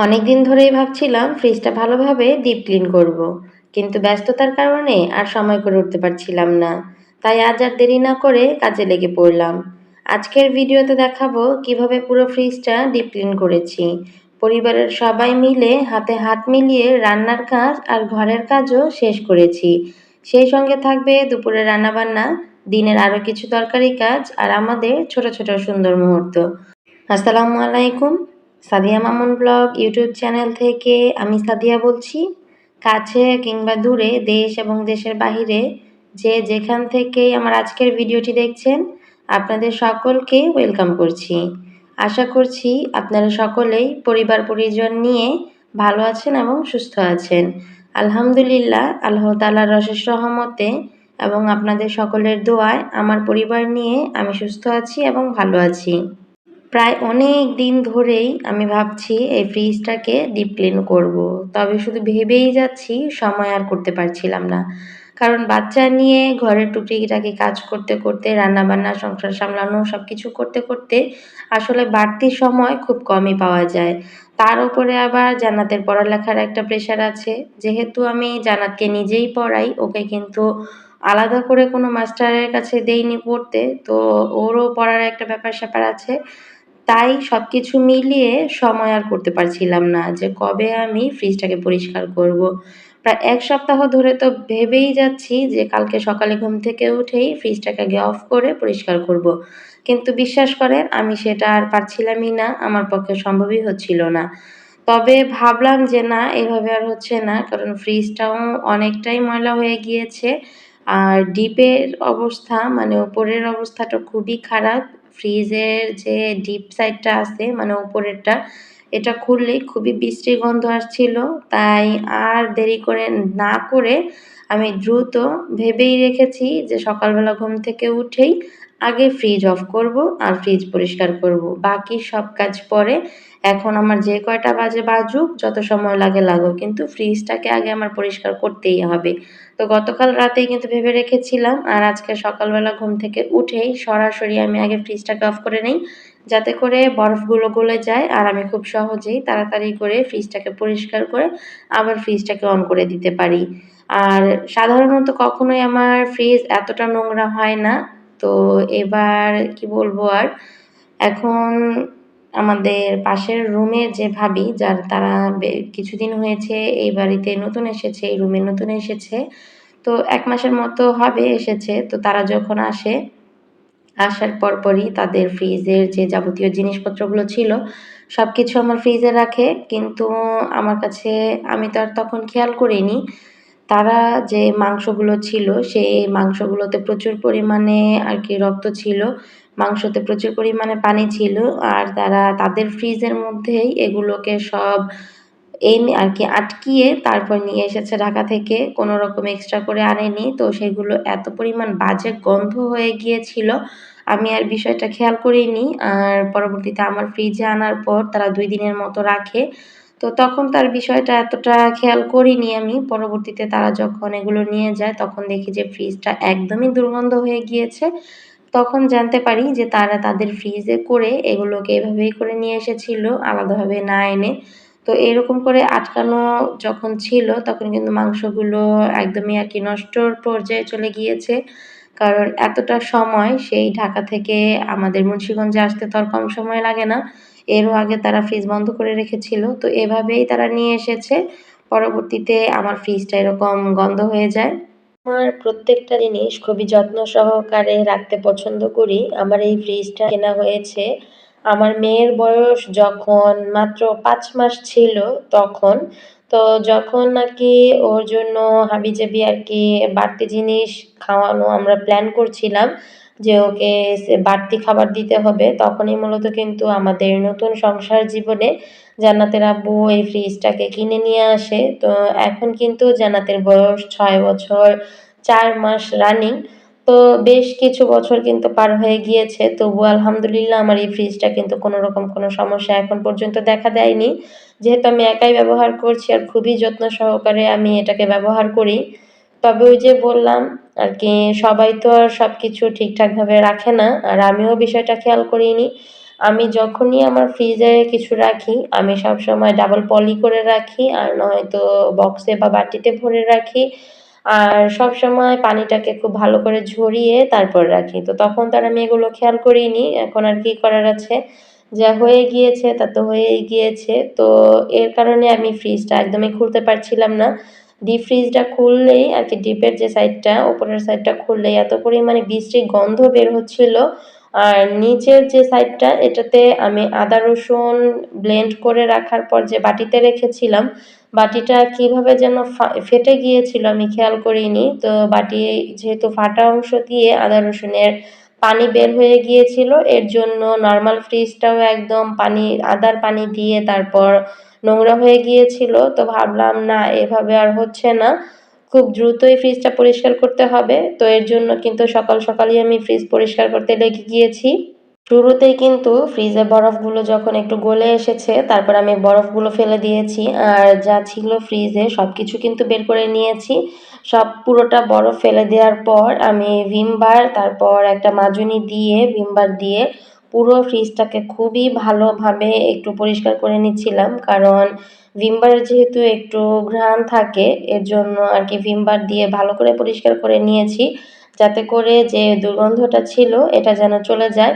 অনেকদিন ধরেই ভাবছিলাম ফ্রিজটা ভালোভাবে ডিপ ক্লিন করব। কিন্তু ব্যস্ততার কারণে আর সময় করে উঠতে পারছিলাম না। তাই আজ আর দেরি না করে কাজে লেগে পড়লাম। আজকের ভিডিওতে দেখাবো কিভাবে পুরো ফ্রিজটা ডিপ ক্লিন করেছি। পরিবারের সবাই মিলে হাতে হাত মিলিয়ে রান্নার কাজ আর ঘরের কাজও শেষ করেছি। সেই সঙ্গে থাকবে দুপুরে রান্নাবান্না, দিনের আরও কিছু দরকারি কাজ আর আমাদের ছোট ছোট সুন্দর মুহূর্ত। আসসালামু আলাইকুম। Sadia Mamun blog YouTube channel থেকে আমি সাদিয়া বলছি। কাছে কিংবা দূরে, দেশ এবং দেশের বাহিরে যে যেখান থেকেই আমার আজকের ভিডিওটি দেখছেন, আপনাদের সকলকে ওয়েলকাম করছি। আশা করছি আপনারা সকলেই পরিবার পরিজন নিয়ে ভালো আছেন এবং সুস্থ আছেন। আলহামদুলিল্লাহ, আল্লাহ তাআলার অশেষ রহমতে এবং আপনাদের সকলের দোয়ায় আমার পরিবার নিয়ে আমি সুস্থ আছি এবং ভালো আছি। প্রায় অনেক দিন ধরেই আমি ভাবছি এই ফ্রিজটাকে ডিপ ক্লিন করব। তবে শুধু ভেবেই যাচ্ছি, সময় আর করতে পারছিলাম না। কারণ বাচ্চা নিয়ে ঘরের টুকিটাকি কাজ করতে করতে, রান্নাবান্না, সংসার সামলানো সব কিছু করতে করতে আসলে বাড়তি সময় খুব কমই পাওয়া যায়। তার উপরে আবার জান্নাতের পড়ালেখার একটা প্রেশার আছে। যেহেতু আমি জান্নাতকে নিজেই পড়াই, ওকে কিন্তু আলাদা করে কোনো মাস্টারের কাছে দেইনি পড়তে, তো ওরও পড়ার একটা ব্যাপার-স্যাপার আছে। তাই সবকিছু মিলিয়ে সময় আর করতে পারছিলাম না যে কবে আমি ফ্রিজটাকে পরিষ্কার করব। প্রায় ১ সপ্তাহ ধরে তো ভেবেই যাচ্ছি যে কালকে সকালে ঘুম থেকে উঠেই ফ্রিজটাকে আগে অফ করে পরিষ্কার করব। কিন্তু বিশ্বাস করেন আমি সেটা আর পারছিলামই না, আমার পক্ষে সম্ভবই হচ্ছিল না। তবে ভাবলাম যে না, এভাবে আর হচ্ছে না। কারণ ফ্রিজটাও অনেকটাই ময়লা হয়ে গিয়েছে। আর ডিপের অবস্থা মানে উপরের অবস্থাটা খুবই খারাপ। ফ্রিজের যে ডিপ সাইডটা আছে মানে উপরেরটা, এটা খুললেই খুবই বিশ্রী গন্ধ আসছিল। তাই আর দেরি করে না করে আমি দ্রুত ভেবেই রেখেছি যে সকালবেলা ঘুম থেকে উঠেই আগে ফ্রিজ অফ করব আর ফ্রিজ পরিষ্কার করব। বাকি সব কাজ পরে। এখন আমার যে কয়টা বাজে বাজুক, যত সময় লাগে লাগুক, কিন্তু ফ্রিজটাকে আগে আমার পরিষ্কার করতেই হবে। তো গতকাল রাতেই কিন্তু ভেবে রেখেছিলাম, আর আজকে সকালবেলা ঘুম থেকে উঠেই সরাসরি আমি আগে ফ্রিজটাকে অফ করে নেই, যাতে করে বরফগুলো গলে যায় আর আমি খুব সহজেই তাড়াতাড়ি করে ফ্রিজটাকে পরিষ্কার করে আবার ফ্রিজটাকে অন করে দিতে পারি। আর সাধারণত কখনোই আমার ফ্রিজ এতটা নোংরা হয় না। তো এবার কি বলবো আর, এখন আমাদের পাশের রুমে যে ভাবি, তারা কিছুদিন হয়েছে এই বাড়িতে নতুন এসেছে, এই রুমে নতুন এসেছে। তো ১ মাসের মতো হবে এসেছে। তো তারা যখন আসে, আসার পরপরই তাদের ফ্রিজের যে যাবতীয় জিনিসপত্রগুলো ছিল সবকিছু আমার ফ্রিজে রাখে। কিন্তু আমার কাছে, আমি তো আর তখন খেয়াল করিনি। তারা যে মাংসগুলো ছিল, সেই মাংসগুলোতে প্রচুর পরিমাণে আরকি রক্ত ছিল। মাংসতে প্রচুর পরিমাণে পানি ছিল। আর তারা তাদের ফ্রিজের মধ্যেই এগুলোকে সব এনে আরকি আটকিয়ে তারপর নিয়ে এসেছে ঢাকা থেকে। কোনো রকম এক্সট্রা করে আনেনি। তো সেগুলো এত পরিমাণ বাজে গন্ধ হয়ে গিয়েছিল, আমি আর বিষয়টা খেয়াল করিনি। আর পরবর্তীতে আমার ফ্রিজে আনার পর তারা ২ দিনের মতো রাখে। তো তখন তার বিষয়টা এতটা খেয়াল করিনি আমি। পরবর্তীতে তারা যখন এগুলো নিয়ে যায়, তখন দেখি যে ফ্রিজটা একদমই দুর্গন্ধ হয়ে গিয়েছে। তখন জানতে পারি যে তারা তাদের ফ্রিজে করে এগুলোকে এভাবেই করে নিয়ে এসেছিল, আলাদাভাবে না এনে। তো এরকম করে আটকানো যখন ছিল, তখন কিন্তু মাংসগুলো একদমই আরকি নষ্টর পর্যায়ে চলে গিয়েছে। কারণ এতটা সময় সেই ঢাকা থেকে আমাদের মুন্সিগঞ্জে আসতে তো আর কম সময় লাগে না। এরও আগে তারা ফ্রিজ বন্ধ করে রেখেছিল। তো এভাবেই তারা নিয়ে এসেছে। পরবর্তীতে আমার ফ্রিজটা এরকম গন্ধ হয়ে যায়। আমার প্রত্যেকটা জিনিস খুবই যত্ন সহকারে রাখতে পছন্দ করি। আমার এই ফ্রিজটা কেনা হয়েছে আমার মেয়ের বয়স যখন মাত্র ৫ মাস ছিল তখন। তো যখন নাকি ওর জন্য হাবিজাবি আরকি বাড়তি জিনিস খাওয়ানো আমরা প্ল্যান করছিলাম যে ওকে বাড়তি খাবার দিতে হবে, তখনই মূলত কিন্তু আমাদের নতুন সংসার জীবনে জান্নাতের আব্বু এই ফ্রিজটাকে কিনে নিয়ে আসে। তো এখন কিন্তু জান্নাতের বয়স ৬ বছর ৪ মাস রানিং। তো বেশ কিছু বছর কিন্তু পার হয়ে গিয়েছে। তবুও আলহামদুলিল্লাহ আমার এই ফ্রিজটা কিন্তু কোনোরকম কোনো সমস্যা এখন পর্যন্ত দেখা দেয়নি। যেহেতু আমি একাই ব্যবহার করছি আর খুবই যত্ন সহকারে আমি এটাকে ব্যবহার করি। তবে ওই যে বললাম আরকি, সবাই তো আর সবকিছু ঠিকঠাকভাবে রাখে না। আর আমিও বিষয়টা খেয়াল করিনি। আমি যখনই আমার ফ্রিজে কিছু রাখি আমি সবসময় ডাবল পলি করে রাখি, আর নয়তো বক্সে বা বাটিতে ভরে রাখি। আর সবসময় পানিটাকে খুব ভালো করে ঝরিয়ে তারপর রাখি। তো তখন তো আর আমি এগুলো খেয়াল করিনি। এখন আর কি করার আছে? যা হয়ে গিয়েছে তা তো হয়েই গিয়েছে। তো এর কারণে আমি ফ্রিজটা একদমই খুলতে পারছিলাম না। ডিপ ফ্রিজটা খুললেই আরকি, ডিপের যে সাইডটা, উপরের সাইডটা খুললেই এত পরিমাণে বিশ্রী গন্ধ বের হচ্ছিল। আর নিচের যে সাইডটা, এটাতে আমি আদা রসুন ব্লেন্ড করে রাখার পর যে বাটিতে রেখেছিলাম, বাটিটা কিভাবে যেন ফেটে গিয়েছিল আমি খেয়াল করিনি। তো বাটি যেহেতু ফাটা অংশ দিয়ে আদা রসুনের পানি বের হয়ে গিয়েছিল, এর জন্য নর্মাল ফ্রিজটাও একদম আদার পানি দিয়ে তারপর নোংরা হয়ে গিয়েছিল। তো ভাবলাম না, এভাবে আর হচ্ছে না, খুব দ্রুতই ফ্রিজটা পরিষ্কার করতে হবে। তো এর জন্য কিন্তু সকাল সকালই আমি ফ্রিজ পরিষ্কার করতে লেগে গিয়েছি। শুরুতেই কিন্তু ফ্রিজে বরফগুলো যখন একটু গলে এসেছে, তারপর আমি বরফগুলো ফেলে দিয়েছি, আর যা ছিল ফ্রিজে সবকিছু কিন্তু বের করে নিয়েছি। সব পুরোটা বরফ ফেলে দেওয়ার পর আমি তারপর একটা মাজনি দিয়ে ভিমবার দিয়ে পুরো ফ্রিজটাকে খুবই ভালোভাবে একটু পরিষ্কার করে নিচ্ছিলাম, কারণ ভিমবারের যেহেতু একটু ঘ্রাণ থাকে, এর জন্য আর কি ভিমবার দিয়ে ভালো করে পরিষ্কার করে নিয়েছি, যাতে করে যে দুর্গন্ধটা ছিল এটা যেন চলে যায়।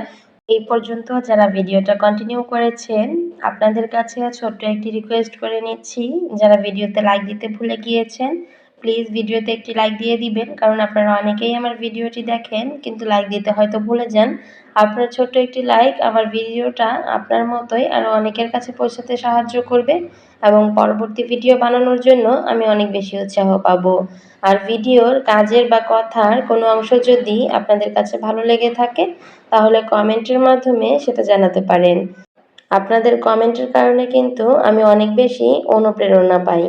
এই পর্যন্ত যারা ভিডিওটা কন্টিনিউ করেছেন, আপনাদের কাছে ছোট্ট একটি রিকোয়েস্ট করে নিচ্ছি, যারা ভিডিওতে লাইক দিতে ভুলে গিয়েছেন প্লিজ ভিডিওতে একটি লাইক দিয়ে দিবেন, কারণ আপনারা অনেকেই আমার ভিডিওটি দেখেন কিন্তু লাইক দিতে হয়তো ভুলে যান। আপনার ছোট্ট একটি লাইক আমার ভিডিওটা আপনার মতোই আরও অনেকের কাছে পৌঁছাতে সাহায্য করবে, এবং পরবর্তী ভিডিও বানানোর জন্য আমি অনেক বেশি উৎসাহ পাবো। আর ভিডিওর কাজের বা কথার কোনো অংশ যদি আপনাদের কাছে ভালো লেগে থাকে, তাহলে কমেন্টের মাধ্যমে সেটা জানাতে পারেন। আপনাদের কমেন্টের কারণে কিন্তু আমি অনেক বেশি অনুপ্রেরণা পাই।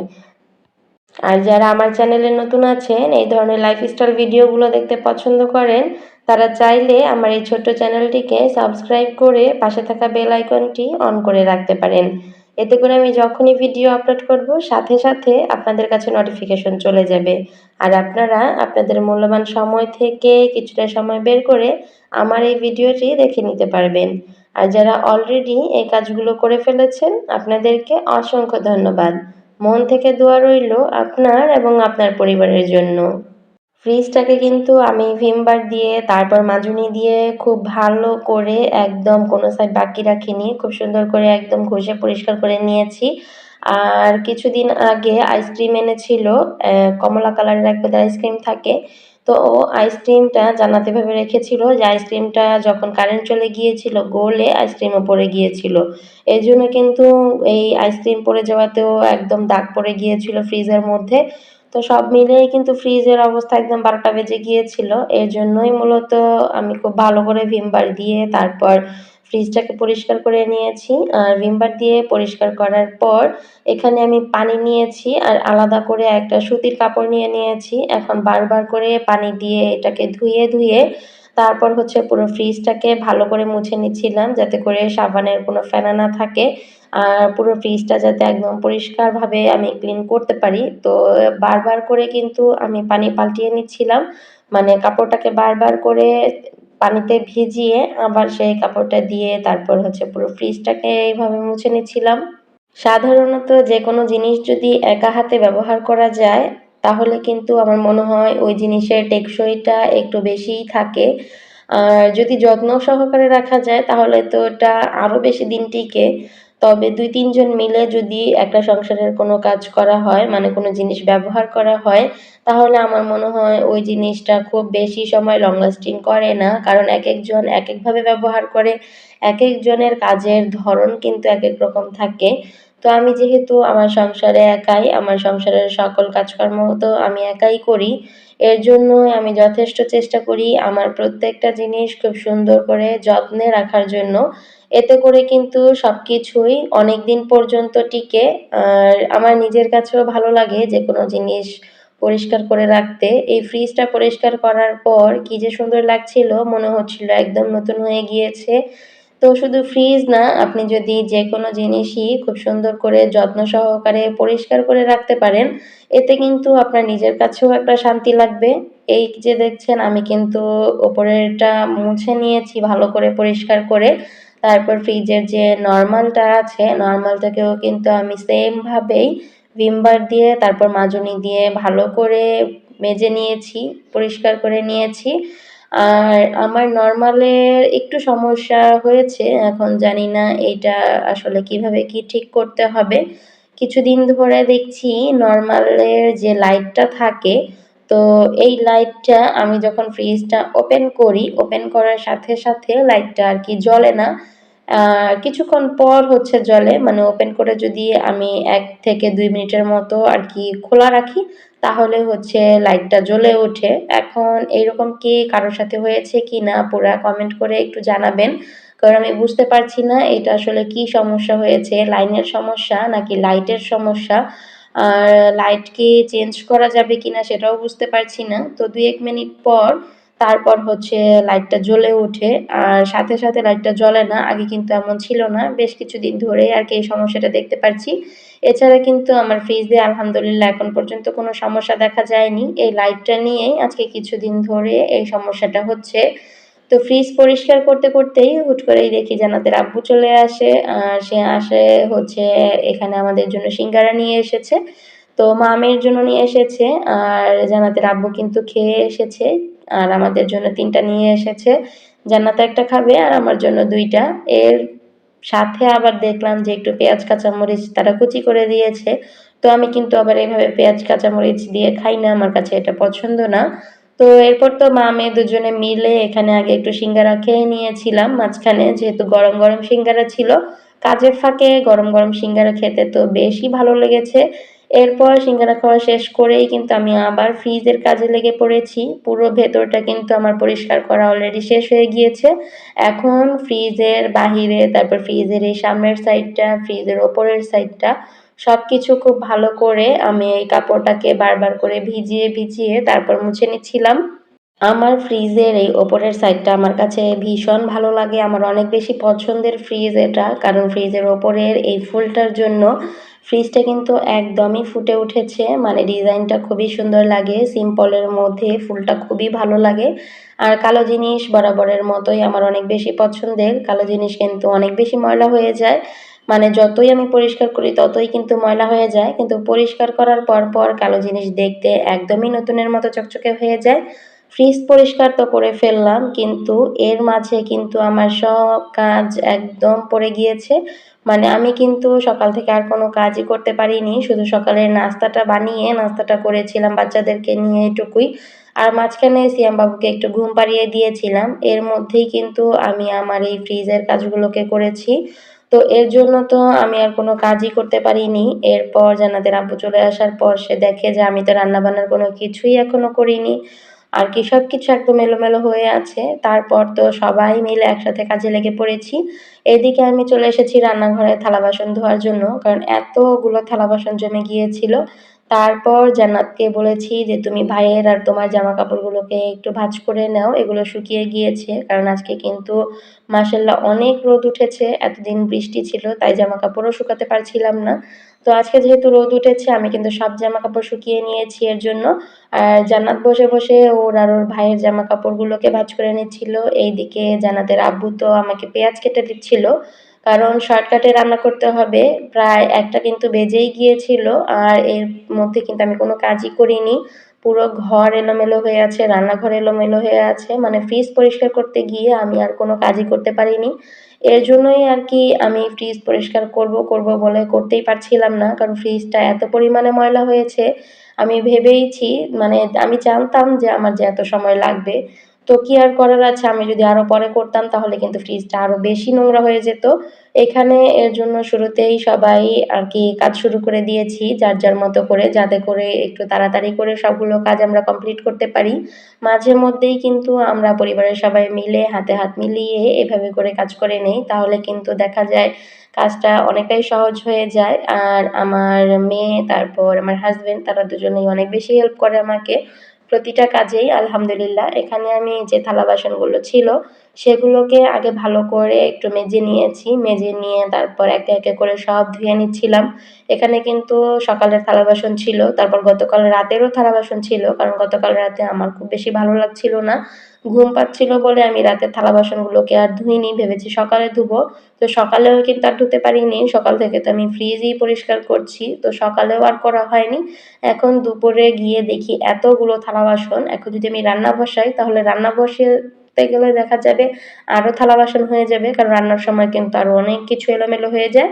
আর যারা আমার চ্যানেলে নতুন আছেন, এই ধরনের লাইফস্টাইল ভিডিওগুলো দেখতে পছন্দ করেন, তারা চাইলে আমার এই ছোট্ট চ্যানেলটিকে সাবস্ক্রাইব করে পাশে থাকা বেল আইকনটি অন করে রাখতে পারেন। এতে করে আমি যখনই ভিডিও আপলোড করব সাথে সাথে আপনাদের কাছে নোটিফিকেশন চলে যাবে। আর আপনারা আপনাদের মূল্যবান সময় থেকে কিছুটা সময় বের করে আমার এই ভিডিওটি দেখে নিতে পারবেন। আর যারা অলরেডি এই কাজগুলো করে ফেলেছেন, আপনাদেরকে অসংখ্য ধন্যবাদ। মন থেকে দোয়া রইল আপনার এবং আপনার পরিবারের জন্য। ফ্রিজটাকে কিন্তু আমি ভিমবার দিয়ে তারপর মাজনি দিয়ে খুব ভালো করে একদম কোনো সাইড বাকি রাখিনি, খুব সুন্দর করে একদম ঘষে পরিষ্কার করে নিয়েছি। আর কিছুদিন আগে আইসক্রিম এনেছিল, কমলা কালারের এক পেতে আইসক্রিম থাকে। তো আইসক্রিমটা জান্নাতি ভাবে রেখেছিল যে আইসক্রিমটা যখন কারেন্ট চলে গিয়েছিল গলে আইসক্রিমও পড়ে গিয়েছিল। এই জন্য কিন্তু এই আইসক্রিম পড়ে যাওয়াতেও একদম দাগ পড়ে গিয়েছিল ফ্রিজের মধ্যে। তো সব মিলিয়েই কিন্তু ফ্রিজের অবস্থা একদম ১২টা বেজে গিয়েছিল। এর জন্যই মূলত আমি খুব ভালো করে ভিমবার দিয়ে তারপর ফ্রিজটাকে পরিষ্কার করে নিয়েছি। আর ভিমবার দিয়ে পরিষ্কার করার পর এখানে আমি পানি নিয়েছি, আর আলাদা করে একটা সুতির কাপড় নিয়েছি। এখন বারবার করে পানি দিয়ে এটাকে ধুয়ে তারপর হচ্ছে পুরো ফ্রিজটাকে ভালো করে মুছে নিচ্ছিলাম, যাতে করে সাবানের কোনো ফেনা না থাকে। আর পুরো ফ্রিজটা যাতে একদম পরিষ্কারভাবে আমি ক্লিন করতে পারি। তো বারবার করে কিন্তু আমি পানি পাল্টিয়ে নিচ্ছিলাম। মানে কাপড়টাকে বারবার করে পানিতে ভিজিয়ে আবার সেই কাপড়টা দিয়ে তারপর হচ্ছে পুরো ফ্রিজটাকে এইভাবে মুছে নিচ্ছিলাম। সাধারণত যেকোনো জিনিস যদি একা হাতে ব্যবহার করা যায়, তাহলে কিন্তু আমার মনে হয় ওই জিনিসের টেকসইটা একটু বেশিই থাকে। আর যদি যত্ন সহকারে রাখা যায় তাহলে তো ওটা আরও বেশি দিন টিকে। তবে ২-৩ জন মিলে যদি একটা সংসারের কোনো কাজ করা হয়, মানে কোনো জিনিস ব্যবহার করা হয়, তাহলে আমার মনে হয় ওই জিনিসটা খুব বেশি সময় লং লাস্টিং করে না। কারণ একেকজন একেকভাবে ব্যবহার করে, একেকজনের কাজের ধরন কিন্তু একেক রকম থাকে। তো আমি যেহেতু আমার সংসারে একাই, আমার সংসারের সকল কাজকর্ম তো আমি একাই করি। এর জন্যই আমি যথেষ্ট চেষ্টা করি আমার প্রত্যেকটা জিনিস খুব সুন্দর করে যত্নে রাখার জন্য। এতে করে কিন্তু সবকিছুই অনেকদিন পর্যন্ত টিকে। আর আমার নিজের কাছেও ভালো লাগে যেকোনো জিনিস পরিষ্কার করে রাখতে। এই ফ্রিজটা পরিষ্কার করার পর কি যে সুন্দর লাগছিল, মনে হচ্ছিল একদম নতুন হয়ে গিয়েছে। তো শুধু ফ্রিজ না, আপনি যদি যেকোনো জিনিসই খুব সুন্দর করে যত্ন সহকারে পরিষ্কার করে রাখতে পারেন, এতে কিন্তু আপনার নিজের কাছেও একটা শান্তি লাগবে। এই যে দেখছেন আমি কিন্তু ওপরেরটা মুছে নিয়েছি ভালো করে পরিষ্কার করে। তারপর ফ্রিজের যে নর্মালটা আছে নর্মালটাকেও কিন্তু আমি সেমভাবেই ভিম বার দিয়ে তারপর মাজনি দিয়ে ভালো করে মেজে নিয়েছি, পরিষ্কার করে নিয়েছি। আর আমার নরমালের একটু সমস্যা হয়েছে, এখন জানি না এইটা আসলে কিভাবে কি ঠিক করতে হবে। কিছুদিন ধরে দেখছি নরমালের যে লাইটটা থাকে, তো এই লাইটটা আমি যখন ফ্রিজটা ওপেন করি, ওপেন করার সাথে সাথে লাইটটা আর কি জ্বলে না। কিছুক্ষণ পর হচ্ছে জ্বলে, মানে ওপেন করে যদি আমি ১ থেকে ২ মিনিটের মতো আর কি খোলা রাখি, তাহলে হচ্ছে লাইটটা জ্বলে ওঠে। এখন এইরকম কি কারোর সাথে হয়েছে কি না পুরা কমেন্ট করে একটু জানাবেন। কারণ আমি বুঝতে পারছি না এটা আসলে কি সমস্যা হয়েছে, লাইনের সমস্যা নাকি লাইটের সমস্যা। আর লাইট কি চেঞ্জ করা যাবে কিনা সেটাও বুঝতে পারছি না। তো ২-১ মিনিট পর তারপর হচ্ছে লাইটটা জ্বলে ওঠে, আর সাথে সাথে লাইটটা জ্বলে না। আগে কিন্তু এমন ছিল না, বেশ কিছুদিন ধরেই আর কি এই সমস্যাটা দেখতে পারছি। এছাড়া কিন্তু আমার ফ্রিজে আলহামদুলিল্লাহ এখন পর্যন্ত কোনো সমস্যা দেখা যায়নি। এই লাইটটা নিয়েই আজকে কিছুদিন ধরে এই সমস্যাটা হচ্ছে। তো ফ্রিজ পরিষ্কার করতে করতেই হুট করেই দেখি জান্নাতের আব্বু চলে আসে। আর সে আসে হচ্ছে এখানে আমাদের জন্য সিঙ্গারা নিয়ে এসেছে। তো মামের জন্য নিয়ে এসেছে, আর জান্নাতের আব্বু কিন্তু খেয়ে এসেছে। আর আমাদের জন্য ৩ টা নিয়ে এসেছে। জান্নাত ১ টা খাবে আর আমার জন্য ২ টা। এর সাথে আবার দেখলাম যে একটু পেঁয়াজ কাঁচামরিচ তারা কুচি করে দিয়েছে। তো আমি কিন্তু আবার এভাবে পেঁয়াজ কাঁচামরিচ দিয়ে খাই না, আমার কাছে এটা পছন্দ না। তো এরপর তো মা-মেয়ে দুজনে মিলে এখানে আগে একটু সিঙ্গারা খেয়ে নিয়েছিলাম মাঝখানে, যেহেতু গরম গরম সিঙ্গারা ছিল। কাজের ফাঁকে গরম গরম সিঙ্গারা খেতে তো বেশি ভালো লেগেছে। এরপর সিঙ্গারা খাওয়া শেষ করেই কিন্তু আমি আবার ফ্রিজের কাজে লেগে পড়েছি। পুরো ভেতরটা কিন্তু আমার পরিষ্কার করা অলরেডি শেষ হয়ে গিয়েছে। এখন ফ্রিজের বাহিরে, তারপর ফ্রিজের এই সামনের সাইডটা, ফ্রিজের ওপরের সাইডটা সবকিছু খুব ভালো করে আমি এই কাপড়টাকে বারবার করে ভিজিয়ে ভিজিয়ে তারপর মুছে নিচ্ছিলাম। আমার ফ্রিজের এই ওপরের সাইডটা আমার কাছে ভীষণ ভালো লাগে। আমার অনেক বেশি পছন্দের ফ্রিজ এটা। কারণ ফ্রিজের ওপরের এই ফুলটার জন্য ফ্রিজটা কিন্তু একদমই ফুটে উঠেছে। মানে ডিজাইনটা খুবই সুন্দর লাগে। সিম্পলের মধ্যে ফুলটা খুবই ভালো লাগে। আর কালো জিনিস বরাবরের মতোই আমার অনেক বেশি পছন্দের। কালো জিনিস কিন্তু অনেক বেশি ময়লা হয়ে যায়। মানে যতই আমি পরিষ্কার করি ততই কিন্তু ময়লা হয়ে যায়। কিন্তু পরিষ্কার করার পর কালো জিনিস দেখতে একদমই নতুনের মতো চকচকে হয়ে যায়। ফ্রিজ পরিষ্কার তো করে ফেললাম, কিন্তু এর মাঝে কিন্তু আমার সব কাজ একদম পড়ে গিয়েছে। মানে আমি কিন্তু সকাল থেকে আর কোনো কাজই করতে পারিনি। শুধু সকালের নাস্তাটা বানিয়ে নাস্তাটা করেছিলাম বাচ্চাদেরকে নিয়ে এটুকুই। আর মাঝখানে সিয়াম বাবুকে একটু ঘুম পাড়িয়ে দিয়েছিলাম। এর মধ্যেই কিন্তু আমি আমার এই ফ্রিজের কাজগুলোকে করেছি। তো এর জন্য তো আমি আর কোনো কাজই করতে পারিনি। এরপর জান্নাতের আব্বু চলে আসার পর সে দেখে যে আমি তো রান্নাবান্নার কোনো কিছুই এখনো করিনি। আর কি সবকিছু একদম এলোমেলো হয়ে আছে। তারপর তো সবাই মিলে একসাথে কাজে লেগে পড়েছি। এদিকে আমি চলে এসেছি রান্নাঘরে থালা-বাসন ধোয়ার জন্য। কারণ এতগুলো থালা-বাসন জমে গিয়েছিল। তারপর জান্নাতকে বলেছি যে, "তুমি ভাইয়ের আর তোমার জামাকাপড়গুলোকে একটু ভাঁজ করে নাও। এগুলো শুকিয়ে গিয়েছে।" কারণ আজকে কিন্তু মাশাআল্লাহ অনেক রোদ উঠেছে। এতদিন বৃষ্টি ছিল, তাই জামাকাপড়ও শুকাতে পারছিলাম না। তো আজকে যেহেতু রোদ উঠেছে আমি কিন্তু সব জামাকাপড় শুকিয়ে নিয়েছি এর জন্য। আর জান্নাত বসে বসে ওর আর ওর ভাইয়ের জামাকাপড়গুলোকে ভাঁজ করে নিচ্ছিল। এইদিকে জান্নাতের আব্বু তো আমাকে পেঁয়াজ কেটে দিচ্ছিল। কারণ শর্টকাটে রান্না করতে হবে। প্রায় ১টা কিন্তু বেজেই গিয়েছিল। আর এর মধ্যে কিন্তু আমি কোনো কাজই করিনি। পুরো ঘর এলোমেলো হয়ে আছে, রান্নাঘর এলোমেলো হয়ে আছে। মানে ফ্রিজ পরিষ্কার করতে গিয়ে আমি আর কোনো কাজই করতে পারিনি। এর জন্যই আর কি আমি ফ্রিজ পরিষ্কার করব বলে করতেই পারছিলাম না। কারণ ফ্রিজটা এত পরিমাণে ময়লা হয়েছে, আমি ভেবেইছি, মানে আমি জানতাম যে আমার যে এত সময় লাগবে। তো কি আর করার আছে, আমি যদি আরো পরে করতাম তাহলে কিন্তু ফ্রিজটা আরো বেশি নোংরা হয়ে যেত। এখানে এর জন্য শুরুতেই সবাই আর কি কাজ শুরু করে দিয়েছি যার যার মতো করে, যাতে করে একটু তাড়াতাড়ি করে সবগুলো কাজ আমরা কমপ্লিট করতে পারি। মাঝে মধ্যেই কিন্তু আমরা পরিবারের সবাই মিলে হাতে হাত মিলিয়ে এভাবে করে কাজ করে নেই, তাহলে কিন্তু দেখা যায় কাজটা অনেকটাই সহজ হয়ে যায়। আর আমার মেয়ে, তারপর আমার হাসব্যান্ড, তারা দুজনেই অনেক বেশি হেল্প করে আমাকে প্রতিটা কাজেই আলহামদুলিল্লাহ। এখানে আমি যে থালা বাসনগুলো ছিল সেগুলোকে আগে ভালো করে একটু মেজে নিয়েছি। মেজে নিয়ে তারপর একে একে করে সব ধুয়ে নিচ্ছিলাম। এখানে কিন্তু সকালের থালা বাসন ছিল, তারপর গতকাল রাতেরও থালা বাসন ছিল, কারণ গতকাল রাতে আমার খুব বেশি ভালো লাগছিল না, ঘুম পাচ্ছিল বলে আমি রাতের থালা বাসনগুলোকে আর ধুইনি, ভেবেছি সকালে ধুবো। তো সকালেও কিন্তু আর ধুতে পারিনি, সকাল থেকে তো আমি ফ্রিজই পরিষ্কার করছি, তো সকালেও আর করা হয়নি। এখন দুপুরে গিয়ে দেখি এতগুলো থালা বাসন, এখন যদি আমি রান্না বসাই তাহলে রান্না বসাতে গেলে দেখা যাবে আরও থালা বাসন হয়ে যাবে, কারণ রান্নার সময় কিন্তু আরও অনেক কিছু এলোমেলো হয়ে যায়।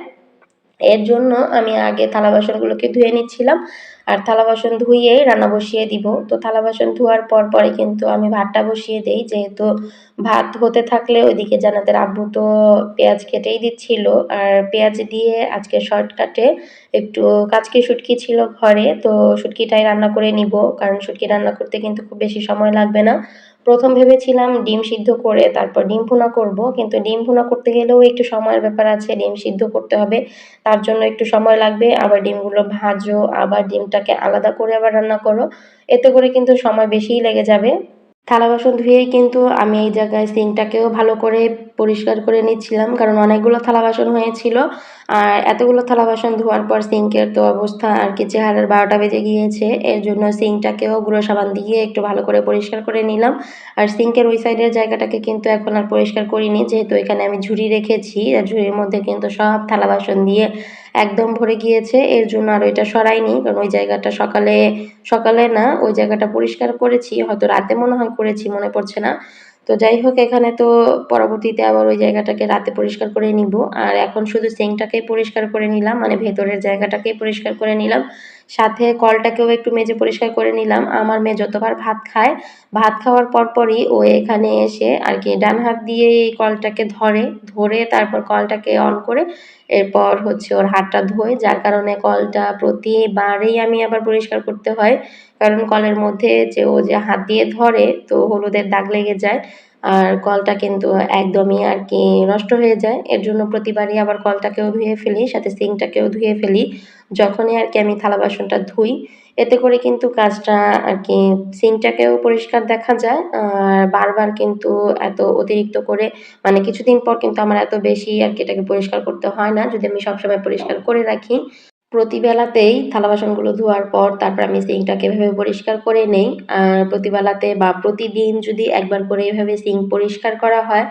এর জন্য আমি আগে থালা বাসনগুলোকে ধুয়ে নিচ্ছিলাম, আর থালা বাসন ধুয়ে রান্না বসিয়ে দিব। তো থালা বাসন ধোয়ার পরে কিন্তু আমি ভাতটা বসিয়ে দিই, যেহেতু ভাত হতে থাকলে ওইদিকে জান্নাতের আব্বু তো পেঁয়াজ কেটেই দিচ্ছিল, আর পেঁয়াজ দিয়ে আজকে শর্টকাটে একটু কাচকি শুটকি ছিল ঘরে, তো শুটকিটাই রান্না করে নিব, কারণ শুটকি রান্না করতে কিন্তু খুব বেশি সময় লাগবে না। প্রথম ভেবেছিলাম ডিম সিদ্ধ করে তারপর ডিম ভুনা করব, কিন্তু ডিম ভুনা করতে গেলেও একটু সময়ের ব্যাপার আছে, ডিম সিদ্ধ করতে হবে, তার জন্য একটু সময় লাগবে, আবার ডিমগুলো ভাজো, আবার ডিমটাকে আলাদা করে আবার রান্না করো, এতে করে কিন্তু সময় বেশিই লেগে যাবে। থালা বাসন ধুয়েই কিন্তু আমি এই জায়গায় সিঙ্কটাকেও ভালো করে পরিষ্কার করে নিচ্ছিলাম, কারণ অনেকগুলো থালা বাসন হয়েছিল, আর এতগুলো থালা বাসন ধোয়ার পর সিঙ্কের তো অবস্থা আর কি চেহারার 12টা বেজে গিয়েছে। এর জন্য সিঙ্কটাকেও গুঁড়ো সাবান দিয়ে একটু ভালো করে পরিষ্কার করে নিলাম, আর সিঙ্কের ওই সাইডের জায়গাটাকে কিন্তু এখন আর পরিষ্কার করিনি, যেহেতু এখানে আমি ঝুড়ি রেখেছি, আর ঝুড়ির মধ্যে কিন্তু সব থালা বাসন দিয়ে একদম ভরে গিয়েছে, এর জন্য আর ওইটা সরাইনি, কারণ ওই জায়গাটা সকালে না, ওই জায়গাটা পরিষ্কার করেছি, হয়তো রাতে মনে হয় করেছি, মনে পড়ছে না। তো যাই হোক, এখানে তো পরবর্তীতে আবার ওই জায়গাটাকে রাতে পরিষ্কার করে নিব, আর এখন শুধু সিঙ্কটাকেই পরিষ্কার করে নিলাম, মানে ভেতরের জায়গাটাকেই পরিষ্কার করে নিলাম, সাথে কলটাকেও একটু মেজে পরিষ্কার করে নিলাম। আমার মেয়ে যতবার ভাত খায়, ভাত খাওয়ার পরপরই ও এখানে এসে আর কি ডান হাত দিয়ে এই কলটাকে ধরে তারপর কলটাকে অন করে এরপর হচ্ছে ওর হাতটা ধোয়, যার কারণে কলটা প্রতিবারেই আমি আবার পরিষ্কার করতে হয়, কারণ কলের মধ্যে যে হাত দিয়ে ধরে তো হলুদের দাগ লেগে যায়, আর কলটা কিন্তু একদমই আর কি নষ্ট হয়ে যায়, এর জন্য প্রতিবারই আবার কলটাকেও ধুয়ে ফেলি, সাথে সিঙ্কটাকেও ধুয়ে ফেলি যখনই আর কি আমি থালা বাসনটা ধুই। এতে করে কিন্তু কাজটা আর কি সিঙ্কটাকেও পরিষ্কার দেখা যায়, আর বারবার কিন্তু এত অতিরিক্ত করে, মানে কিছুদিন পর কিন্তু আমার এত বেশি আর কি এটাকে পরিষ্কার করতে হয় না, যদি আমি সবসময় পরিষ্কার করে রাখি। প্রতিবেলাতেই থালা বাসনগুলো ধোয়ার পর তারপর আমি সিঙ্কটাকে এভাবে পরিষ্কার করে নেই, আর প্রতিবেলাতে বা প্রতিদিন যদি একবার করে এভাবে সিঙ্ক পরিষ্কার করা হয়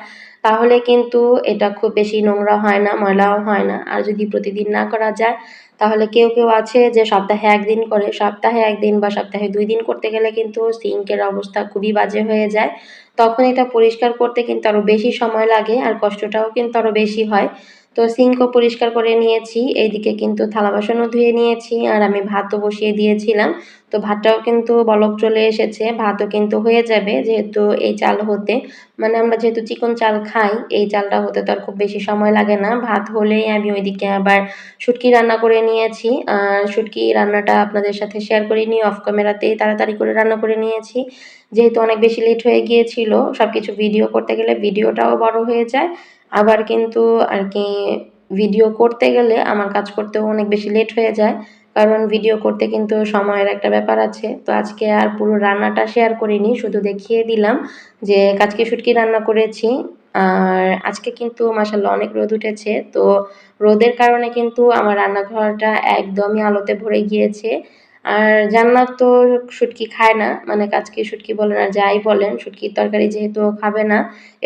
তাহলে কিন্তু এটা খুব বেশি নোংরা হয় না, ময়লাও হয় না। আর যদি প্রতিদিন না করা যায় তাহলে কেউ আছে যে সপ্তাহে একদিন করে, সপ্তাহে একদিন বা সপ্তাহে 2 দিন করতে গেলে কিন্তু সিঙ্কের অবস্থা খুবই বাজে হয়ে যায়, তখন এটা পরিষ্কার করতে কিন্তু আরও বেশি সময় লাগে, আর কষ্টটাও কিন্তু আরও বেশি হয়। তো সিঙ্কও পরিষ্কার করে নিয়েছি, এইদিকে কিন্তু থালা বাসনও ধুয়ে নিয়েছি, আর আমি ভাতও বসিয়ে দিয়েছিলাম। তো ভাতটাও কিন্তু বলক চলে এসেছে, ভাতও কিন্তু হয়ে যাবে, যেহেতু এই চাল হতে, মানে আমরা যেহেতু চিকন চাল খাই, এই চালটা হতে তো আর খুব বেশি সময় লাগে না। ভাত হলেই আমি ওইদিকে আবার শুটকি রান্না করে নিয়েছি, আর শুটকি রান্নাটা আপনাদের সাথে শেয়ার করিনি, অফ ক্যামেরাতেই তাড়াতাড়ি করে রান্না করে নিয়েছি, যেহেতু অনেক বেশি লেট হয়ে গিয়েছিল, সবকিছু ভিডিও করতে গেলে ভিডিওটাও বড় হয়ে যায়, আবার কিন্তু আর কি ভিডিও করতে গেলে আমার কাজ করতেও অনেক বেশি লেট হয়ে যায়, কারণ ভিডিও করতে কিন্তু সময়ের একটা ব্যাপার আছে। তো আজকে আর পুরো রান্নাটা শেয়ার করিনি, শুধু দেখিয়ে দিলাম যে কাচকি শুটকি রান্না করেছি। আর আজকে কিন্তু মাশাআল্লাহ অনেক রোদ উঠেছে, তো রোদের কারণে কিন্তু আমার রান্নাঘরটা একদমই আলোতে ভরে গিয়েছে। আর জান্নাত তো শুটকি খায় না, মানে কাচকি শুটকি বলেন আর যাই বলেন, শুটকির তরকারি যেহেতু ও খাবে না,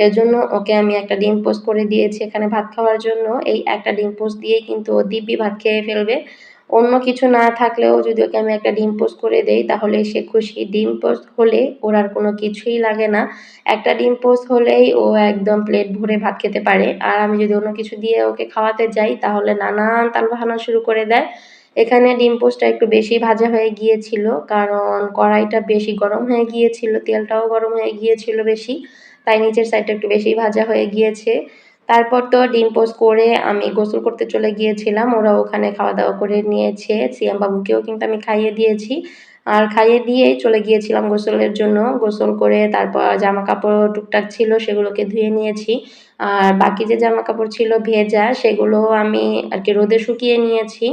এর জন্য ওকে আমি একটা ডিম পোস্ট করে দিয়েছি এখানে ভাত খাওয়ার জন্য, এই একটা ডিম পোস্ট দিয়েই কিন্তু ও দিব্যি ভাত খেয়ে ফেলবে। অন্য কিছু না থাকলেও যদি ওকে আমি একটা ডিম পোস্ট করে দেই তাহলে সে খুশি, ডিম পোস্ট হলে ওর আর কোনো কিছুই লাগে না, একটা ডিম পোস্ট হলেই ও একদম প্লেট ভরে ভাত খেতে পারে। আর আমি যদি অন্য কিছু দিয়ে ওকে খাওয়াতে যাই তাহলে নানান তালবাহানা শুরু করে দেয়। এখানে ডিম পোস্টটা একটু বেশি ভাজা হয়ে গিয়েছিল, কারণ কড়াইটা বেশি গরম হয়ে গিয়েছিল, তেলটাও গরম হয়ে গিয়েছিল বেশি, তাই নিচের সাইডটা একটু বেশি ভাজা হয়ে গিয়েছে। তারপর তো ডিম পোস্ট করে আমি গোসল করতে চলে গিয়েছিলাম, ওরা ওখানে খাওয়া দাওয়া করে নিয়েছে, সিয়াম বাবুকেও কিন্তু আমি খাইয়ে দিয়েছি, আর খাইয়ে দিয়েই চলে গিয়েছিলাম গোসলের জন্য। গোসল করে তারপর জামা কাপড় টুকটাক ছিল সেগুলোকে ধুয়ে নিয়েছি, আর বাকি যে জামা কাপড় ছিল ভেজা সেগুলো আমি আর কি রোদে শুকিয়ে নিয়েছি,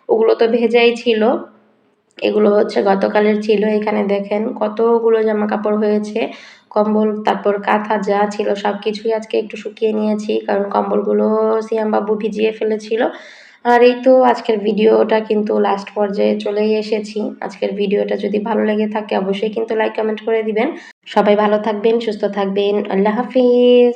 ওগুলো তো ভেজাই ছিল, এগুলো হচ্ছে গতকালের ছিল। এখানে দেখেন কতগুলো জামা কাপড় হয়েছে, কম্বল তারপর কাঁথা যা ছিল সব কিছুই আজকে একটু শুকিয়ে নিয়েছি, কারণ কম্বলগুলো সিয়াম বাবু ভিজিয়ে ফেলেছিল। আর এই তো আজকের ভিডিওটা কিন্তু লাস্ট পর্যায়ে চলেই এসেছি। আজকের ভিডিওটা যদি ভালো লেগে থাকে অবশ্যই কিন্তু লাইক কমেন্ট করে দিবেন। সবাই ভালো থাকবেন, সুস্থ থাকবেন। আল্লাহ হাফিজ।